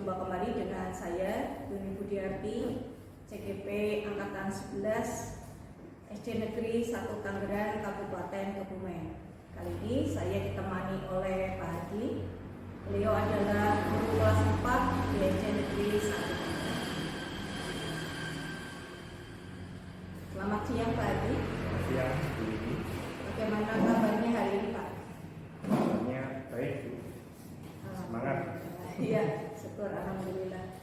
Berjumpa kembali dengan saya, Duni Budiarti, CGP Angkatan 11, SD Negeri 1 Tangerang, Kabupaten Kebumen. Kali ini saya ditemani oleh Pak Hadi. Beliau adalah guru kelas 4 di SD Negeri 1 Tangerang. Selamat siang Pak Hadi. Selamat siang, Bu Lini. Bagaimana kabarnya hari ini Pak? Kabarnya baik, Bu. Semangat. Iya, syukur alhamdulillah.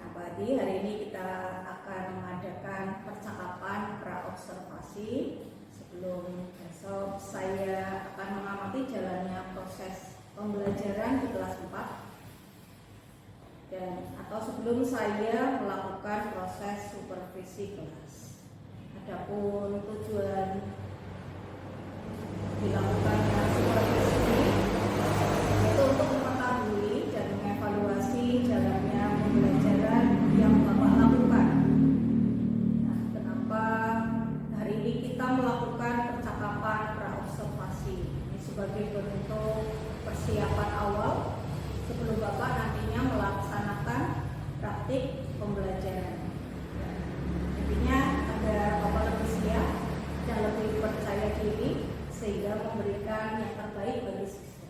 Nah, Pak Hadi, hari ini kita akan mengadakan percakapan pra-observasi. Sebelum besok saya akan mengamati jalannya proses pembelajaran di kelas 4 atau sebelum saya melakukan proses supervisi kelas. Adapun tujuan dilakukannya supervisi itu untuk mengetahui dan mengevaluasi jalannya pembelajaran yang Bapak lakukan. Nah, kenapa hari ini kita melakukan percakapan pra-observasi? Ini sebagai bentuk persiapan awal sebelum Bapak nantinya melaksanakan praktik pembelajaran. Intinya agar Bapak lebih siap dan lebih percaya diri sehingga memberikan yang terbaik bagi siswa.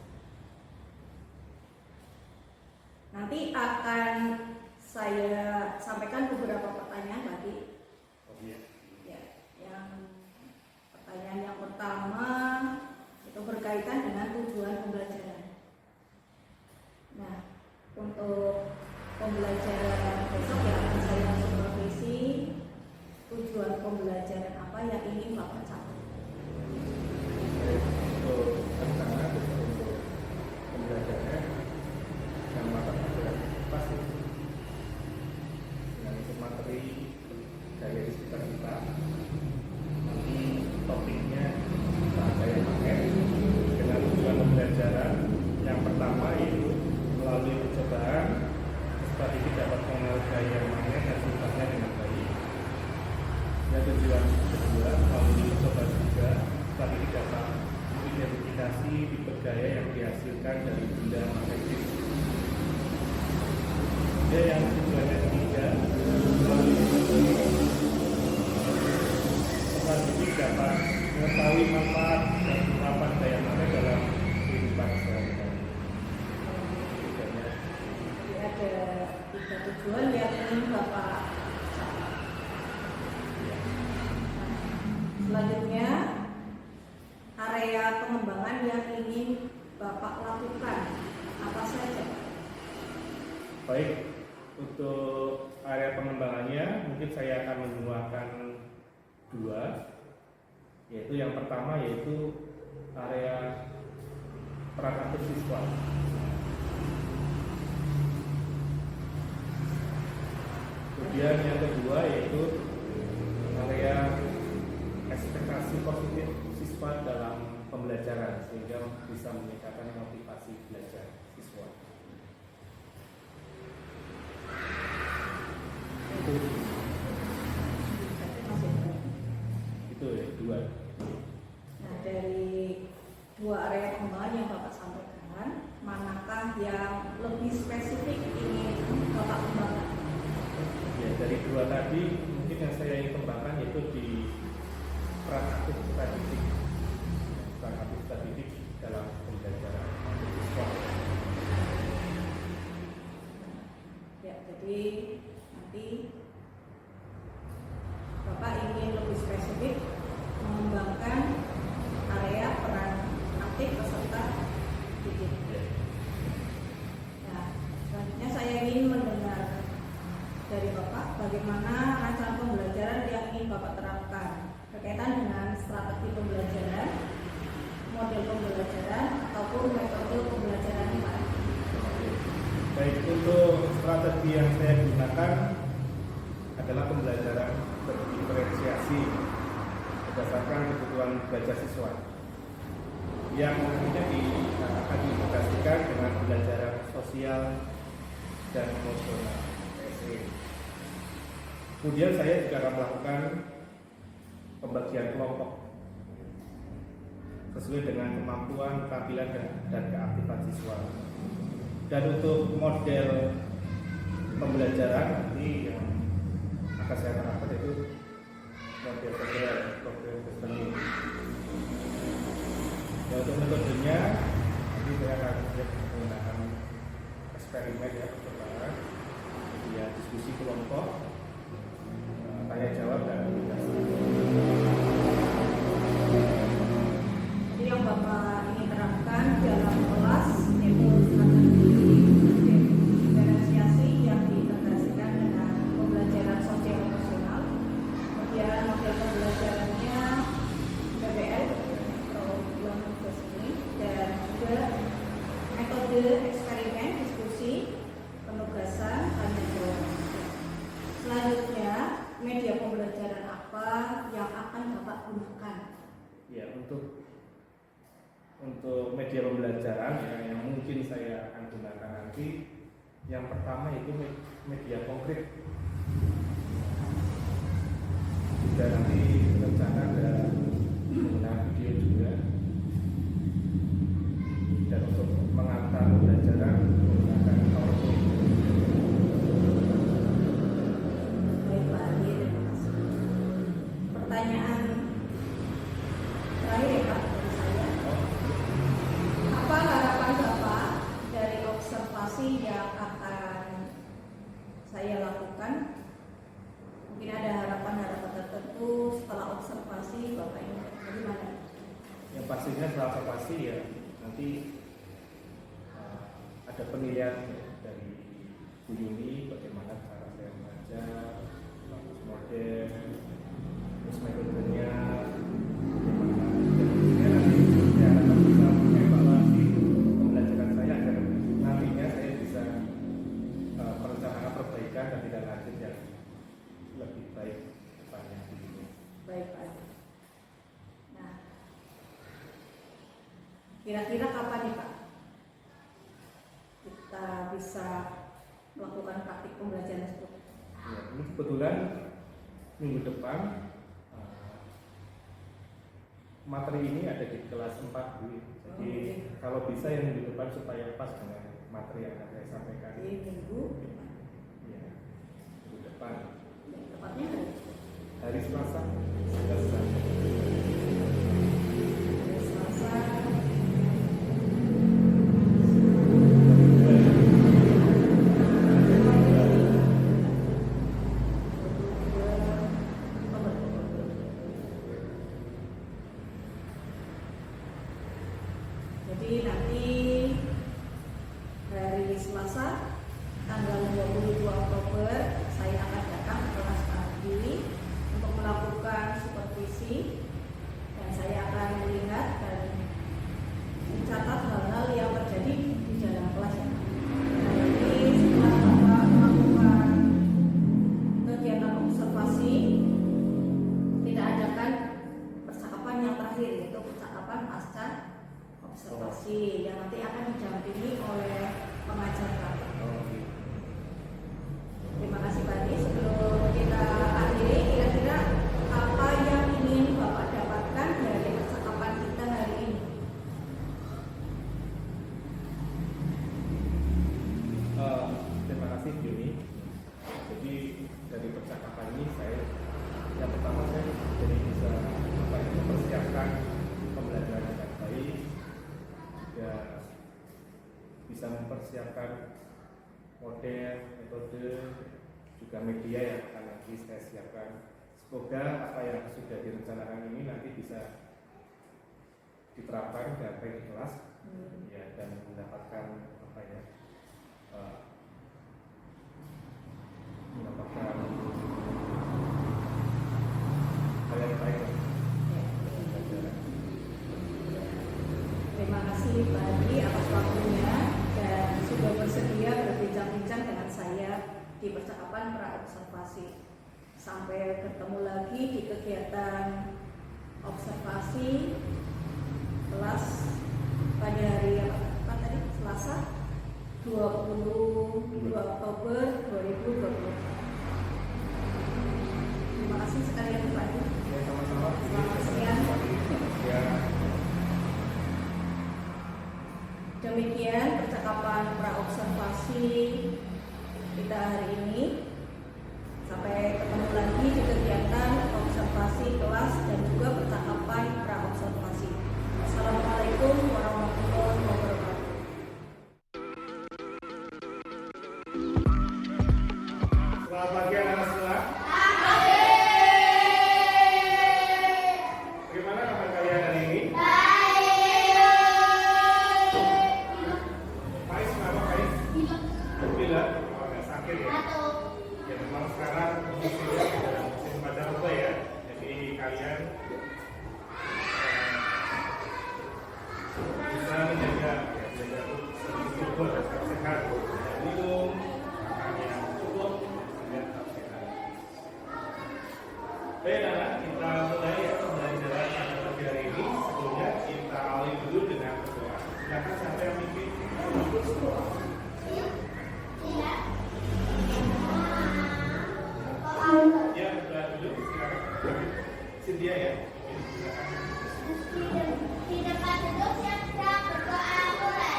Nanti akan saya sampaikan beberapa pertanyaan tadi. Ya, yang pertanyaan yang pertama itu berkaitan dengan tujuan pembelajaran. Nah, untuk pembelajaran besok yang akan saya supervisi, tujuan pembelajaran apa yang ingin Bapak capai? Untuk rencana untuk pembelajaran yang Bapak sudah pasti dengan untuk materi dari di sekitar kita. Nanti topiknya saya pakai dengan tujuan pembelajaran yang pertama yaitu melalui percobaan supaya kita dapat mengenal gaya magnet dan sifatnya dengan baik. Dan tujuan kedua melalui percobaan juga supaya kita dapat identifikasi tipe gaya yang dihasilkan dari benda magnetis. Dan yang tujuannya ketiga melalui selanjutnya dapat mengetahui manfaat dan penerapan gaya magnet dalam kehidupan sehari-hari. Jadi ada 3 tujuan yang ingin Bapak capai. Nah, selanjutnya area pengembangan yang ingin Bapak lakukan apa saja? Baik, untuk area pengembangannya mungkin saya akan menggunakan 2, yaitu yang pertama yaitu area peran aktif siswa. Kemudian yang kedua yaitu area ekspektasi positif siswa dalam pembelajaran sehingga bisa meningkatkan motivasi belajar siswa. Itu ya, 2. Nah, dari 2 area pengembangan yang Bapak sampaikan, manakah yang lebih spesifik ingin Bapak kembangkan? Ya, dari 2 tadi mungkin yang saya ingin kembangkan yaitu di peran aktif statistik. Peran aktif statistik dalam pembelajaran siswa. Ya, jadi nanti Bapak ingin lebih spesifik mengembangkan area peran aktif peserta didik. Nah, selanjutnya saya ingin mendengar dari Bapak bagaimana rancangan pembelajaran yang ingin Bapak terapkan berkaitan dengan strategi pembelajaran, model pembelajaran ataupun metode pembelajaran Pak. Baik, untuk strategi yang saya gunakan adalah pembelajaran berdiferensiasi berdasarkan kebutuhan belajar siswa yang nantinya akan diintegrasikan dengan pembelajaran sosial dan emosional (PSE). Kemudian saya juga akan melakukan pembagian kelompok sesuai dengan kemampuan, keterampilan dan keaktifan siswa. Dan untuk model pembelajaran nanti yang akan saya terapkan itu model problem listening. Ya, untuk metodenya nanti saya akan menggunakan eksperimen ya, percobaan, ya diskusi kelompok, tanya jawab dan aplikasi. Jadi yang Bapak ingin terapkan dalam kelas yaitu strategi diferensiasi yang diintegrasikan dengan pembelajaran sosial emosional. Kemudian model pembelajarannya PBL problem listening, dan juga metode eksperimen, diskusi, penugasan, tanya jawab. Selanjutnya, media pembelajaran apa yang akan Bapak gunakan? Ya, untuk media pembelajaran ya, yang mungkin saya akan gunakan nanti, yang pertama itu media konkret. Juga nanti rencana ada menggunakan video juga. Dan untuk mengantar pembelajaran menggunakan PowerPoint. Baik Pak Adi, terima kasih. Pertanyaan terakhir ya Pak dari saya. Apa harapan Bapak dari observasi yang akan saya lakukan? Mungkin ada harapan-harapan tertentu setelah observasi Bapak ini bagaimana? Yang pastinya setelah observasi ya nanti ada penilaian dari Bu Yuni bagaimana cara saya membaca, bagus model, terus metodenya bagaimana. Dan nanti saya akan bisa mengevaluasi pembelajaran saya agar nantinya saya bisa merencanakan perbaikan dan tidak lanjut yang lebih baik depannya. Baik Pak Adi. Nah, kira-kira kapan nih Pak kita bisa melakukan praktik pembelajaran tersebut? Ya, ini kebetulan minggu depan materi ini ada di kelas 4 Bu. Jadi kalau bisa yang minggu depan supaya pas dengan materi yang akan saya sampaikan. Jadi minggu depan. Ya, minggu depan. Tepatnya Hari Selasa. hari Selasa. Jadi nanti hari Selasa tanggal 22 Oktober saya akan datang ke kelas pagi untuk melakukan supervisi, dan saya akan melihat dan mencatat hal-hal yang terjadi di dalam kelas ya. Nah, nanti setelah Bapak melakukan kegiatan observasi, kita adakan percakapan yang terakhir, yaitu percakapan pasca observasi yang nanti akan didampingi oleh pengajar kami. Terima kasih Pak Adi. Sebelum kita akhiri, kira-kira apa yang ingin Bapak dapatkan dari percakapan kita hari ini? Terima kasih Yuni. Jadi dari percakapan ini saya yang pertama saya jadi bisa mempersiapkan pembelajaran dengan baik, juga bisa mempersiapkan model, metode, juga media yang akan nanti saya siapkan. Semoga apa yang sudah direncanakan ini nanti bisa diterapkan dan baik di kelas, ya, dan mendapatkan apa ya, mendapatkan hal yang baik. Terima kasih Pak Adi atas waktunya dan sudah bersedia berbincang-bincang dengan saya di percakapan pra-observasi. Sampai ketemu lagi di kegiatan observasi kelas pada hari apa tadi? Selasa 22 Oktober 2020. Terima kasih sekali lagi Pak Adi. Ya, sama-sama. Selamat siang. Ya. Demikian percakapan pra-observasi kita hari ini. Sampai ketemu lagi di kegiatan observasi kelas dan juga percakapan pra-observasi. Assalamualaikum warahmatullahi wabarakatuh. Selamat pagi anak-anak sekolah. Bagaimana kabar kalian hari ini? Faiz, kenapa Faiz? Bila? Oh, nggak sakit ya? Ya memang sekarang musimnya adalah musim pada apa ya? Jadi kalian bisa menjaga tubuh tetap sehat, dan minum makan yang cukup dan tetap sehat. Baik anak, kita mulai ya pembelajaran pada pagi hari ini. Sebelumnya kita awali dulu dengan berdoa. Silakan siapa yang mimpi untuk berdoa. Ya, berdoa dulu. Silakan. Cynthia ya. Silakan. Di depan gedung siap-siap berdoa mulai.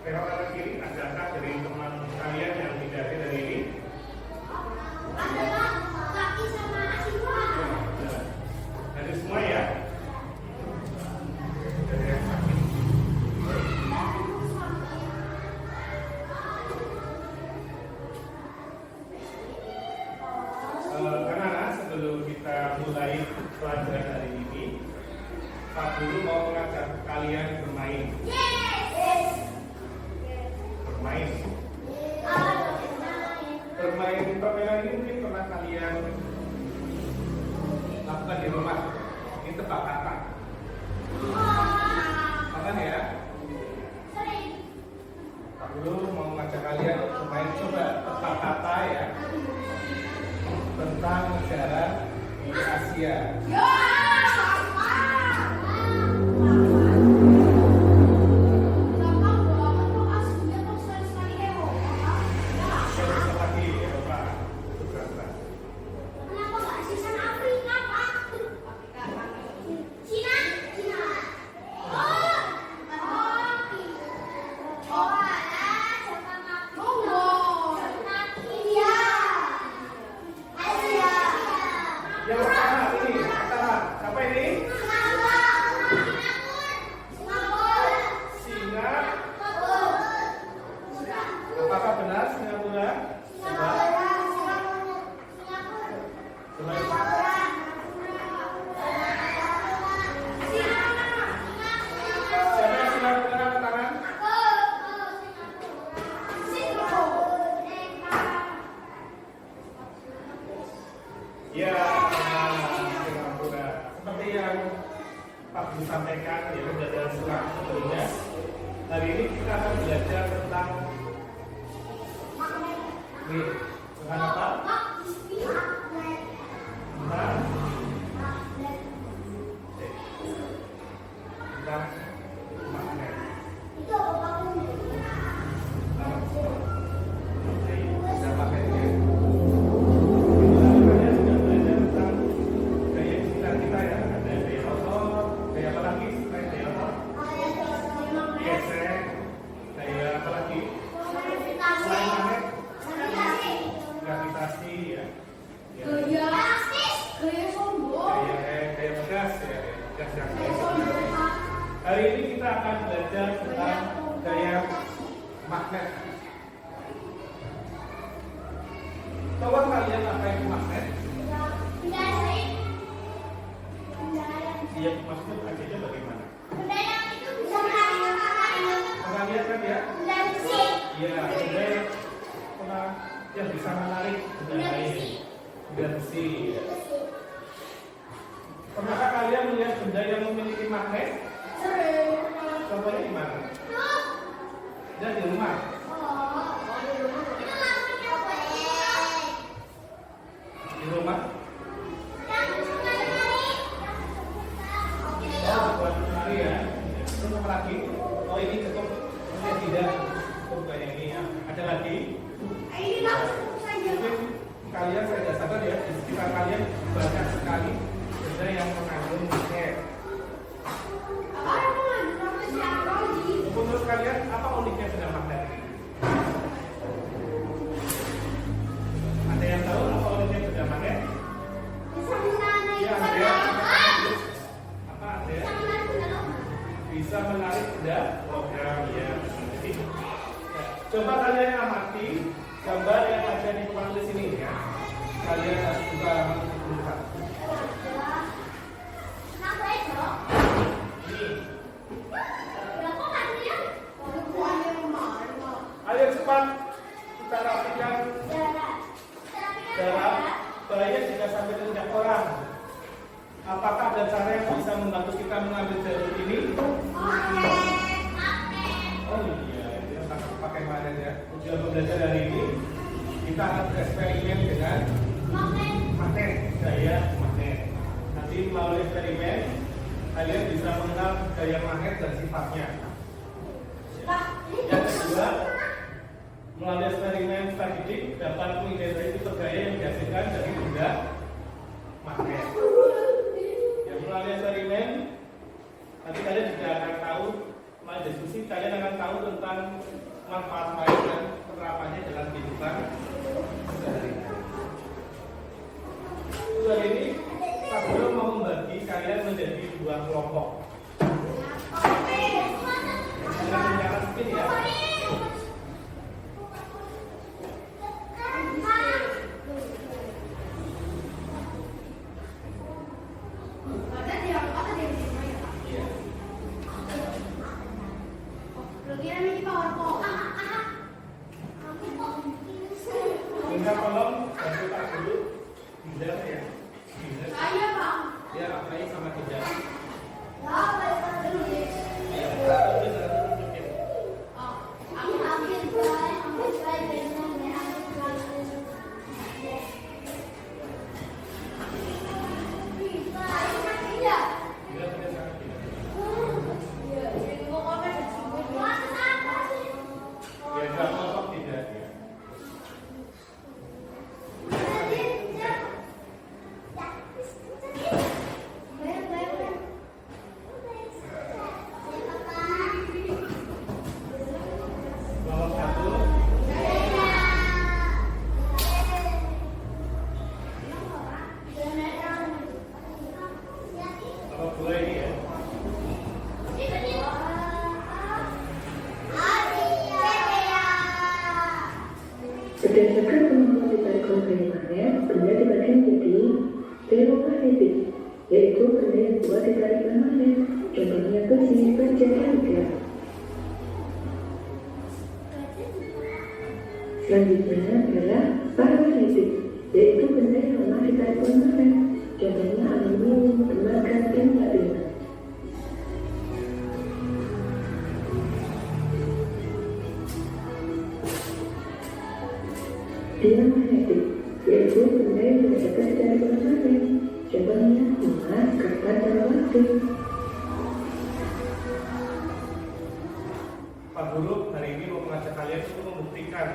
Tengok kanan kiri, adakah dari teman kalian yang tidak hadir hari ini? Adalah kaki sama Asiwa. Ada semua ya? Ada yang sakit. Anak-anak, sebelum kita mulai pelajaran hari ini, Pak Guru mau mengajak kalian bermain. Bermain permainan ini mungkin pernah kalian lakukan di rumah. Ini tebak kata. Pernah ya? Pak Guru mau mengajak kalian bermain, coba tebak kata ya, tentang negara di Asia. Yang pertama ini, siapa ini? Singapura. Apakah benar Singapura? Siapa yang Singapura angkat tangan? Ya, Singapura. Seperti yang Pak Guru sampaikan ya pembelajaran selang sebelumnya. Hari ini kita akan belajar tentang tentang apa? Tentang magnet. Tentang magnetnya. Kalian sudah belajar tentang gaya sekitar kita ya. Ada gaya otot, gaya apa lagi selain gaya otot? Gesek, gaya apa lagi? Selain magnet? Gravitasi ya. Gaya gas ya. Gas yang hari ini kita akan belajar tentang gaya magnet. Tahu kalian apa itu magnet? Iya, maksudnya ACC bagaimana? Benda yang itu bisa menarik. Pernah lihat kan ya? Benda besi. Iya, benda yang pernah yang bisa menarik benda lain. Benda besi. Pernahkah kalian melihat benda yang memiliki magnet? Contohnya di mana? Dan di rumah. Di rumah. Oh, buat lemari ya. Terus apa lagi? Oh, ini cukup. Ini tidak. Cukup kayak ini ya. Ada lagi? Mungkin kalian saya tidak sabar ya. Di sekitar kalian banyak sekali benda yang mengandung magnet. Menurut kalian apa uniknya benda magnet ini? Ada yang tahu apa uniknya benda magnet? Ya, ada ya. Apa ada ya? Bisa menarik benda logam ya. Jadi, coba kalian amati gambar yang ada di papan tulis ini ya. Kalian harus juga melihat. Ayo cepat kita rapikan darah bayinya jika sampai tindak orang. Apakah ada cara yang bisa membantu kita mengambil jalur ini? Oh iya, dia pakai magnet ya. Tujuan belajar hari ini kita akan bereksperimen dengan magnet, gaya magnet. Nanti melalui eksperimen kalian bisa mengenal gaya magnet dan sifatnya. Yang kedua, melalui eksperimen statistik dapat mengidentifikasi tipe gaya yang dihasilkan dari benda magnet. Yang melalui eksperimen nanti kalian juga akan tahu, melalui diskusi kalian akan tahu tentang manfaat baik dan penerapannya dalam kehidupan sehari-hari. Hari ini Pak Guru mau membagi kalian menjadi dua kelompok. Ya. Minta tolong bantu Pak Guru tidak ya. Saya Pak. Ya, apa sama tidak. Berdasarkan kemampuan ditarik gaya magnet, benda dibagi menjadi ferromagnetik, yaitu benda yang kuat ditarik magnet. Contohnya besi, baja, dan gas. Selanjutnya adalah paramagnetik, yaitu benda yang lemah ditarik magnet. Contohnya aluminium, tembaga, dan platina. Diamagnetik, yaitu benda yang tidak dapat ditarik magnet. Contohnya emas, kertas, dan waktu. Pak Guru hari ini mau mengajak kalian untuk membuktikan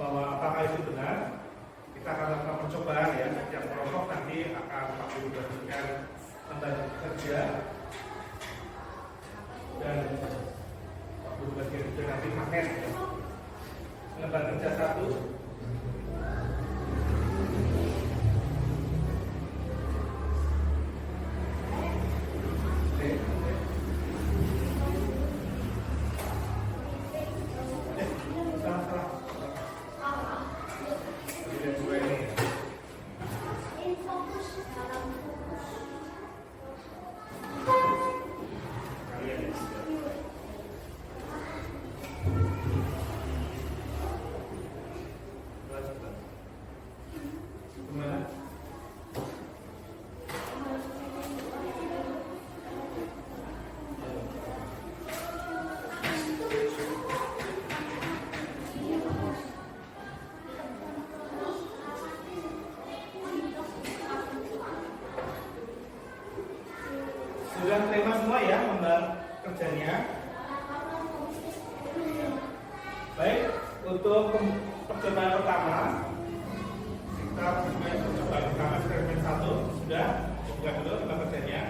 bahwa apakah itu benar. Kita akan lakukan percobaan ya. Setiap kelompok nanti akan Pak Guru berikan membagi kerja dan Pak Guru bagian juga nanti magnet. Lembar kerja 1. kerjanya. Baik, untuk percobaan pertama kita mulai percobaan pertama eksperimen 1 sudah buka dulu kita kerjanya.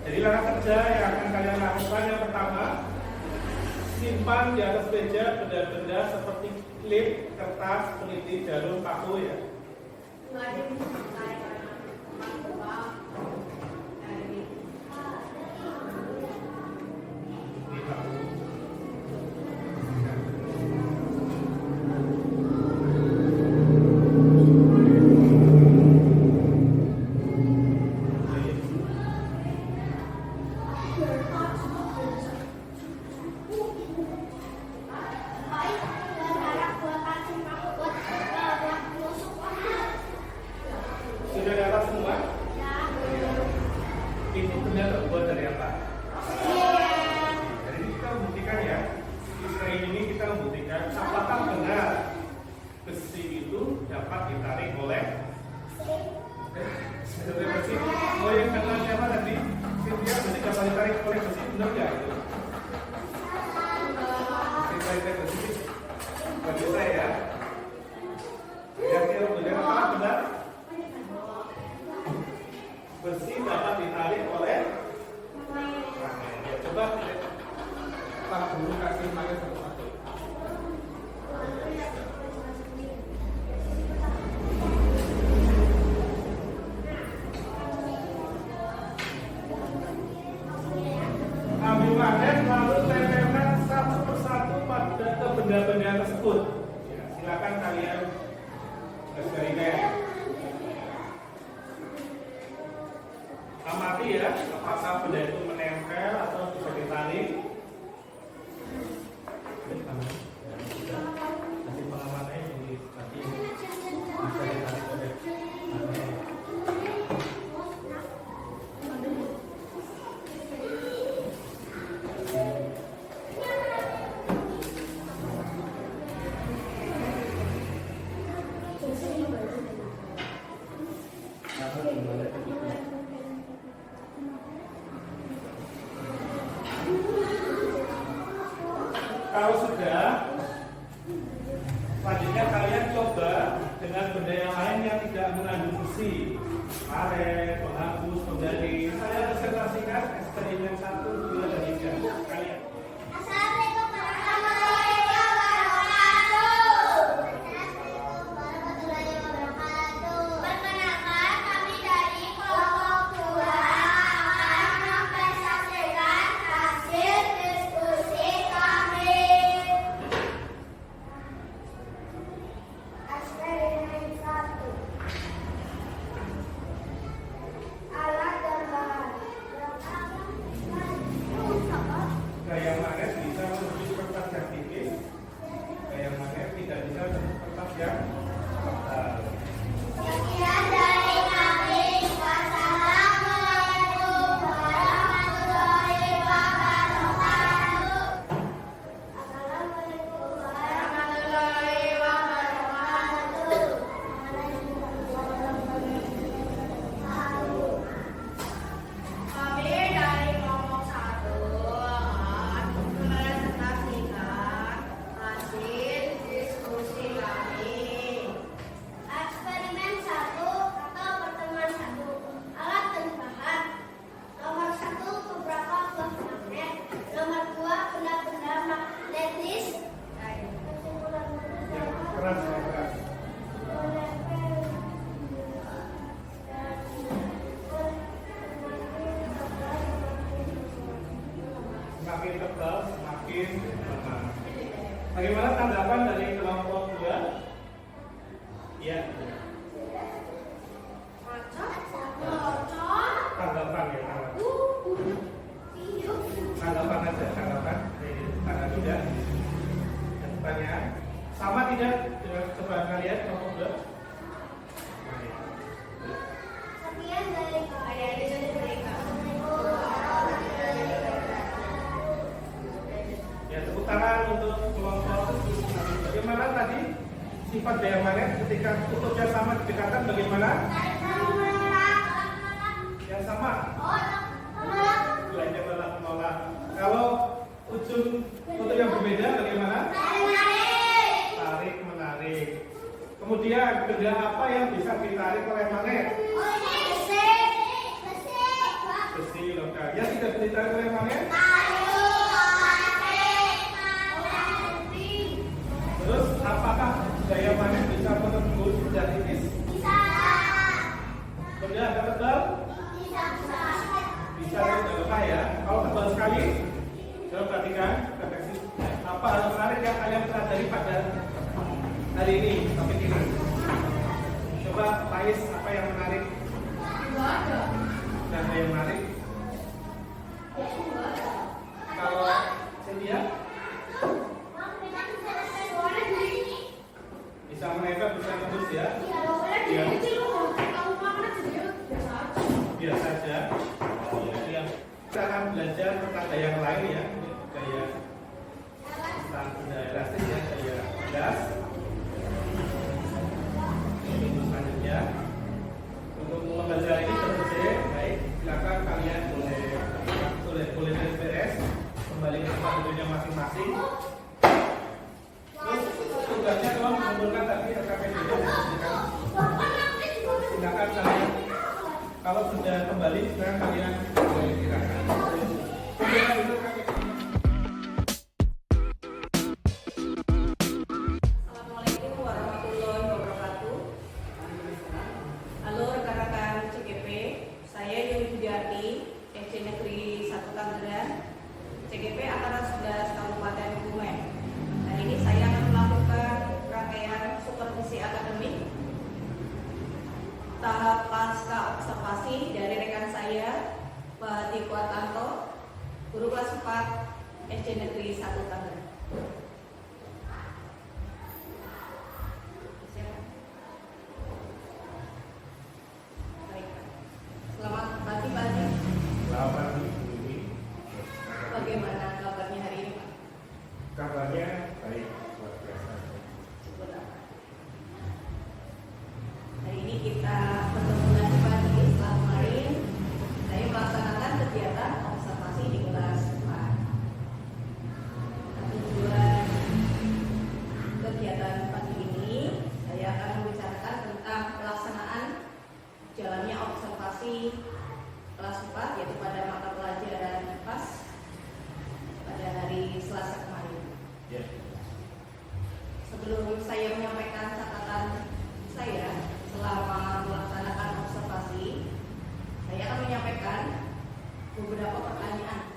Jadi langkah kerja yang akan kalian lakukan yang pertama, simpan di atas meja benda-benda seperti klip, kertas, peniti, jarum, paku ya. Ini paku. Sudah dapat semua? Itu benda terbuat dari apa? Jadi kita membuktikan ya. Di slide ini kita membuktikan apakah benar besi itu dapat ditarik oleh besi. Oh yang kena siapa tadi? Cynthia besi dapat ditarik oleh besi, benar nggak itu? Ditarik besi. Bagi saya ya. Kira-kira benar apa benar? Besi dapat ditarik oleh magnet. Ya, coba Pak Guru kasih magnet satu-satu. Ambil magnet lalu tempelkan satu persatu pada benda-benda tersebut. Ya, silakan kalian eksperimen. Amati ya, apakah benda itu menempel atau bisa ditarik. Nanti pengamanannya di nanti bisa ditarik oleh magnet. Kalau sudah, selanjutnya kalian coba dengan benda yang lain yang tidak mengandung besi, karet, penghapus, penggaris. Saya presentasikan eksperimen 1, 2, dan 3. Kalian. Assalamualaikum warahmatullahi wabarakatuh. Perkenalkan, kami dari kelompok 2 akan mempresentasikan hasil diskusi kami. Eksperimen 1. Alat dan bahan. Gaya magnet bisa menembus kertas yang tipis. Gaya magnet tidak bisa menembus kertas yang tebal. Sekian dari kami. Wassalamualaikum warahmatullahi wabarakatuh. Assalamualaikum warahmatullahi wabarakatuh. Kami dari kelompok 1 akan mempresentasikan hasil diskusi kami. Eksperimen 1 atau pertemuan 1. Alat dan bahan. Nomor 1, beberapa buah magnet. Nomor 2, benda-benda magnetis. Keras ya, keras. Semakin tebal, semakin lemah. Bagaimana tanggapan dari kelompok 2? Ya, tanggapan ya, tanggapan aja, tanggapan. Tanggapan tidak. Dan pertanyaan, sama tidak dengan cobaan kalian kelompok 2? Sekian dari kami. Ya, tepuk tangan untuk kelompok. Bagaimana tadi sifat daya magnet ketika kutubnya sama didekatkan bagaimana? Yang sama. ujung foto yang berbeda bagaimana? Tarik. Tarik menarik. Kemudian benda apa yang bisa ditarik oleh magnet? Besi logam. Yang tidak bisa ditarik oleh magnet? Terus apakah gaya magnet bisa menembus benda tipis? Benda agak tebal? Bisa tidak lemah ya. Kalau tebal sekali, coba perhatikan refleksi. Apa hal menarik yang kalian pelajari pada hari ini topik ini? Coba Pais, apa yang menarik? Dan yang menarik? Kalau Cynthia? Bisa menempel, bisa tembus ya? Iya. Biasa saja. Ya. Kita akan belajar tentang gaya yang lain ya. Gaya tentang benda elastis ya, gaya gas. Ini selanjutnya. Untuk membelajar ini selesai, baik. Silakan kalian boleh beres, kembali ke tempat duduknya masing-masing. Terus tugasnya tolong mengumpulkan tadi RKPD-nya dan silakan kalian. Kalau sudah kembali, sekarang kalian boleh silakan. Assalamualaikum warahmatullahi wabarakatuh. Halo rekan-rekan CGP, saya Yuni Budiarti, SD Negeri 1 Tangerang, CGP Angkatan 11 Kabupaten Kebumen. Hari ini saya akan melakukan rangkaian supervisi akademik tahap pasca observasi dari rekan saya, Pak Tiko Tanto, guru kelas 4 SD Negeri 1 Tangerang. Baik. Selamat pagi Pak Haji. Selamat pagi Bu Yuni. Bagaimana kabarnya hari ini Pak? Kabarnya baik, luar biasa. Syukur Allah. Hari ini kita bertemu lagi pagi setelah kemarin saya melaksanakan kegiatan observasi di kelas 4. Tujuan kegiatan pagi ini saya akan membicarakan tentang pelaksanaan jalannya observasi kelas 4 yaitu pada mata pelajaran IPAS pada hari Selasa kemarin. Ya. Sebelum saya menyampaikan catatan saya selama melaksanakan observasi, saya akan menyampaikan beberapa pertanyaan.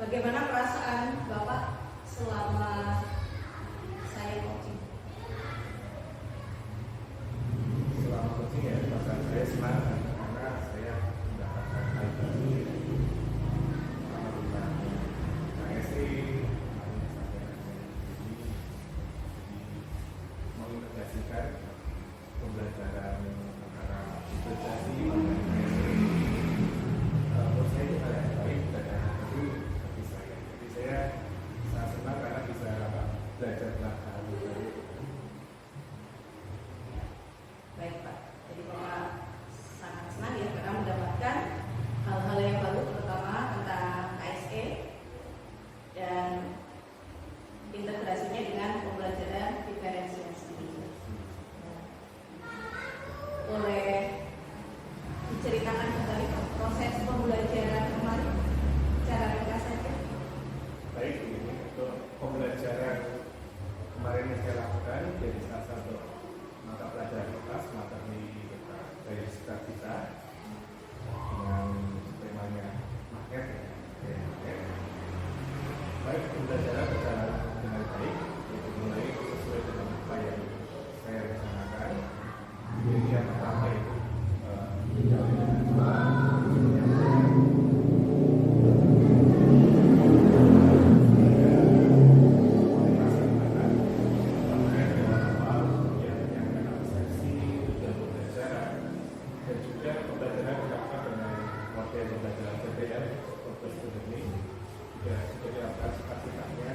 Bagaimana perasaan Bapak selama saya coaching? Selama coaching ya, perasaan saya senang karena saya mendapatkan hal baru sama dengan KSE, mengintegrasikan pembelajaran antara integrasi dengan KSE. Menurut saya itu hal yang baik dan hal yang baru bagi saya. Jadi saya sangat senang karena bisa belajar hal baru. Baik Pak, jadi Bapak sangat senang ya karena mendapatkan hal-hal yang baru terutama tentang KSE dan integrasinya dengan pembelajaran diferensiasi. Boleh diceritakan kembali Pak, proses pembelajaran kemarin secara ringkas saja? Baik, ini untuk pembelajaran kemarin yang saya lakukan jadi salah satu mata pelajaran kelas materi dari sekitar kita dengan temanya magnet ya, magnet. Baik, pembelajaran berjalan dengan baik, yaitu mulai sesuai dengan apa yang saya rencanakan. Jadi yang pertama itu dan juga pembelajaran dilakukan dengan model pembelajaran PPL, Purpose to Learning, juga sudah dilakukan sikap-sikapnya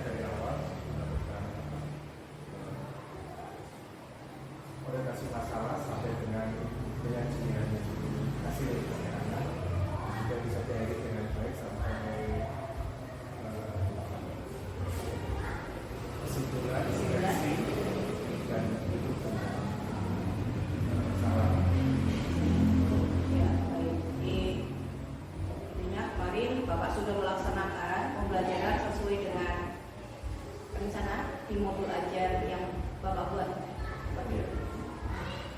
modul ajar yang Bapak buat.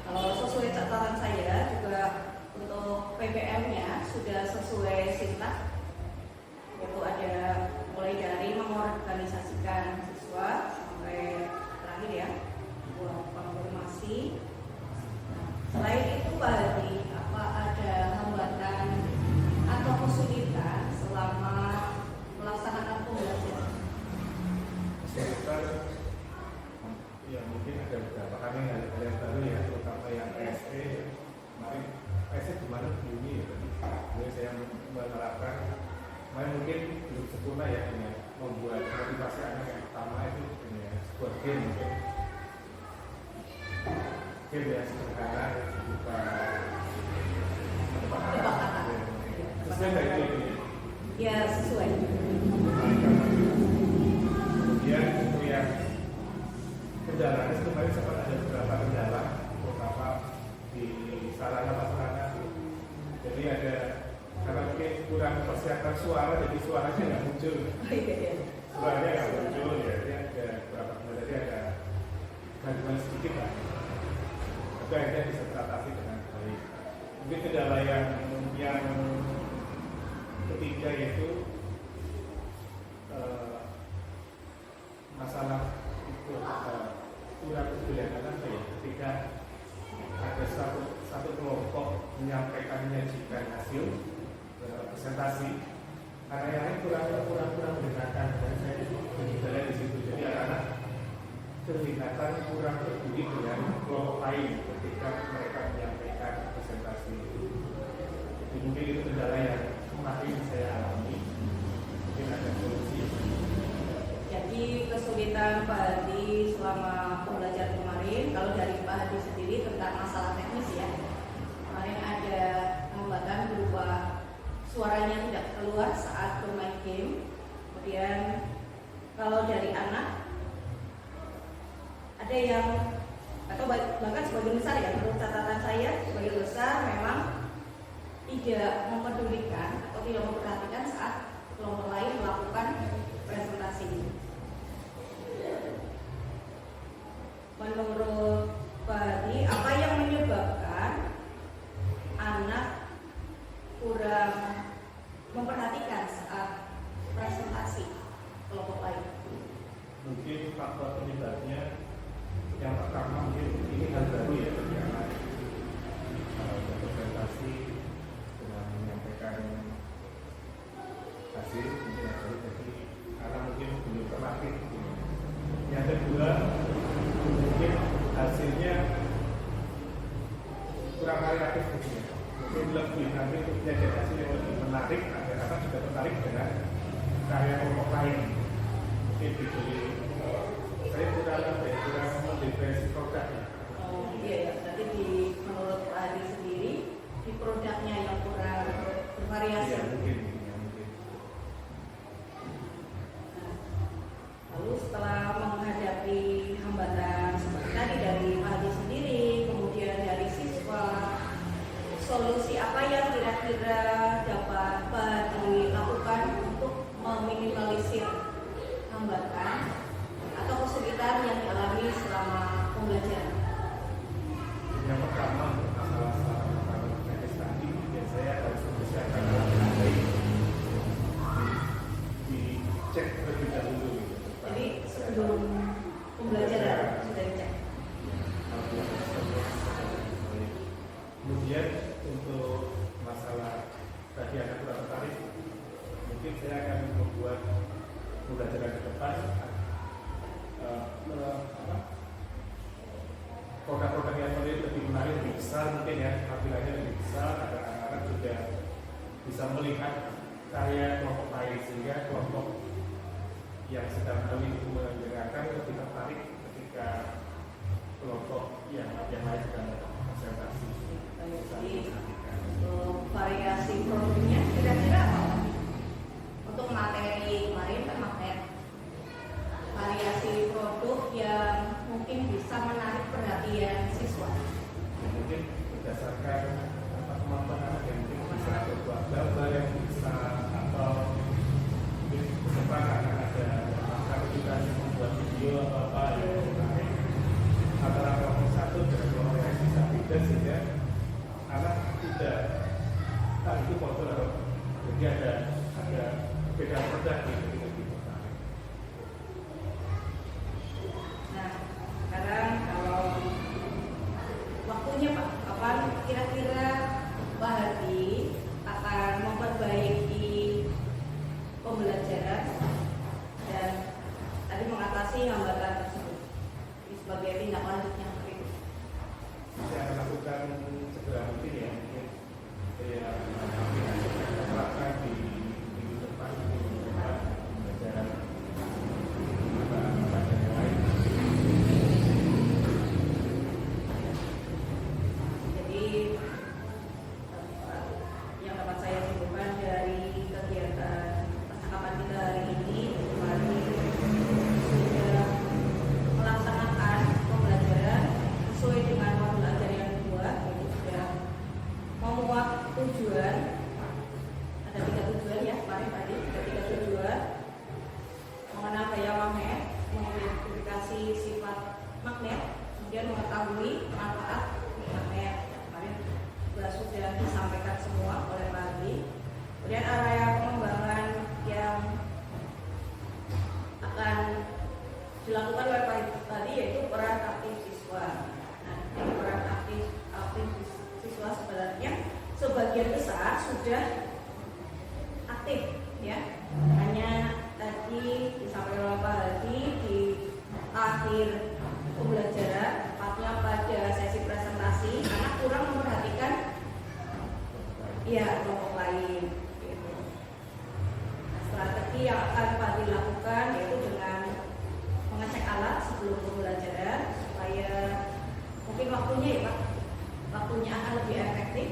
Kalau sesuai catatan saya juga untuk PPM-nya sudah sesuai SINTAK, yaitu ada mulai dari mengorganisasikan siswa sampai terakhir ya buat konfirmasi. Selain itu Pak Hadi, apa ada hambatan atau kesulitan selama melaksanakan pembelajaran? Kesulitan ya mungkin ada beberapa kali hal yang baru ya, terutama yang PSE. Kemarin PSE gimana Juni ya tadi. Jadi saya menerapkan kemarin mungkin belum sempurna ya, dengan membuat motivasi anak yang pertama itu dengan sebuah game mungkin. Game yang sederhana bukan sesuai dari ini. Ya sesuai. Kemudian untuk yang kendala, kemarin sempat ada beberapa kendala, terutama di sarana prasarana. Jadi ada karena mungkin kurang persiapan suara, jadi suaranya nggak muncul. Suaranya nggak muncul, ya. Jadi ada beberapa kendala, jadi ada gangguan sedikit lah. Tapi akhirnya bisa teratasi dengan baik. Mungkin kendala yang ketiga yaitu masalah itu kurang kebijakan apa ya, ketika ada satu kelompok menyajikan hasil presentasi, karena yang lain kurang mendengarkan, dan saya juga di situ. Jadi anak-anak kelihatan kurang peduli dengan kelompok lain ketika mereka menyampaikan presentasi. Jadi mungkin itu kendala yang kemarin saya alami. Mungkin ada solusi. Jadi kesulitan Pak Hadi selama pembelajaran kemarin, kalau dari Pak Hadi sendiri tentang masalah teknis ya, kemarin ada hambatan berupa suaranya tidak keluar saat bermain game. Kemudian kalau dari anak ada yang atau bahkan sebagian besar ya, menurut catatan saya sebagian besar memang tidak mempedulikan atau tidak memperhatikan saat kelompok lain melakukan presentasi. Menurut Pak Hadi, apa yang menyebabkan anak kurang memperhatikan saat presentasi kelompok lain? Mungkin faktor penyebabnya yang pertama mungkin ini hal baru ya bagi anak presentasi dengan menyampaikan hasil mungkin yang baru, jadi anak mungkin belum terlatih. Yang kedua mungkin hasilnya kurang variatif mungkin lebih nanti untuk menjadi hasil yang lebih menarik agar anak juga tertarik dengan karya kelompok lain. Mungkin dibeli saya kurang mendefinisi produk ya. Oh iya ya, berarti menurut Pak Hadi sendiri di produknya yang kurang bervariasi. Ya, mungkin. Lalu setelah menghadapi hambatan seperti tadi dari Pak Hadi sendiri, kemudian dari siswa, solusi apa yang kira-kira dapat Pak Hadi lakukan untuk meminimalisir hambatan atau kesulitan yang dialami selama pembelajaran? Yang pertama masalah teknis tadi, ya saya harus mempersiapkan alat baik, dicek terlebih dahulu. Jadi sebelum pembelajaran sudah dicek. Kemudian untuk masalah tadi anak kurang tertarik, mungkin saya akan membuat pembelajaran ke depan produk-produk yang lebih menarik, lebih besar mungkin ya, tampilannya lebih besar agar anak-anak juga bisa melihat karya kelompok lain, sehingga kelompok yang sedang mendengarkan lebih tertarik ketika kelompok yang lain sedang presentasi. Jadi untuk variasi produknya kira-kira apa? Untuk materi kemarin kan materi variasi produk yang mungkin bisa menarik perhatian siswa. Mungkin berdasarkan kemampuan anak yang mungkin bisa berbuat gambar yang bisa, atau mungkin kesempatan ada aplikasi membuat video atau apa, dilakukan oleh Pak tadi, yaitu peran aktif siswa. Nah, ini peran aktif siswa sebenarnya sebagian besar sudah aktif ya. Hanya tadi disampaikan oleh Pak Hadi di akhir pembelajaran, tepatnya pada sesi presentasi, karena kurang memperhatikan ya kelompok lain. Gitu. Nah, strategi yang akan Pak dilakukan yaitu dengan mengecek alat sebelum pembelajaran supaya mungkin waktunya ya Pak, waktunya akan lebih efektif.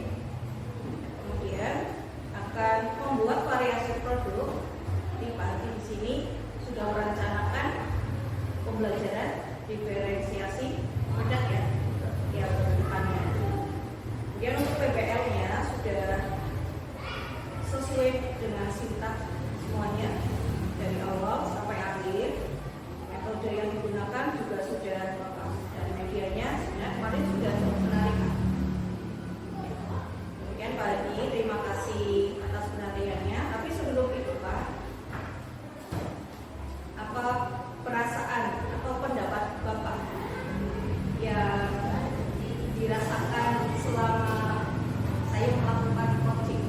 Kemudian akan membuat variasi produk. Di Pak Hadi di sini sudah merencanakan pembelajaran diferensiasi produk ya, yang depannya. Kemudian untuk PBL-nya sudah sesuai dengan sintaks semuanya dari awal sampai akhir. Metode yang digunakan juga sudah lengkap dan medianya sebenarnya kemarin sudah menarik. Kemudian Pak Hadi, terima kasih atas penariannya. Tapi sebelum itu Pak, apa perasaan atau pendapat Bapak yang dirasakan selama saya melakukan coaching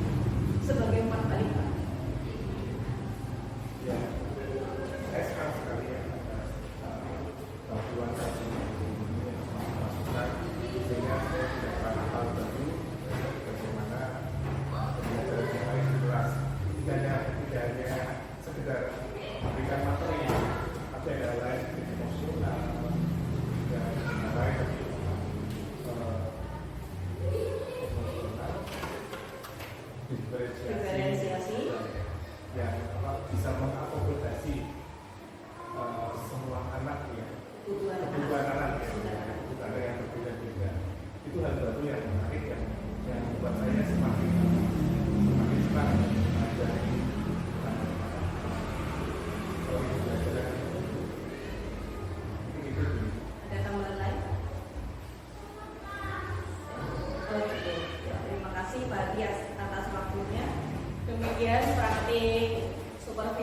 sebagai umpan balik Pak? Ya, saya senang sekali ya bantuan tadi masukan sehingga saya tidak pernah hal baru bagaimana pembelajaran yang paling jelas, tidak hanya sekedar memberikan materi, tapi ada lain emosional dan lain emosional Diferensiasi yang bisa mengakomodasi semua anak ya, kebutuhan anak ya, kebutuhan yang berbeda-beda. Itu hal baru yang menarik yang membuat saya semakin senang mempelajari pembelajaran itu dulu. ada tambahan lain? Oke, terima kasih Pak Hadi atas waktunya. Demikian praktik supervisi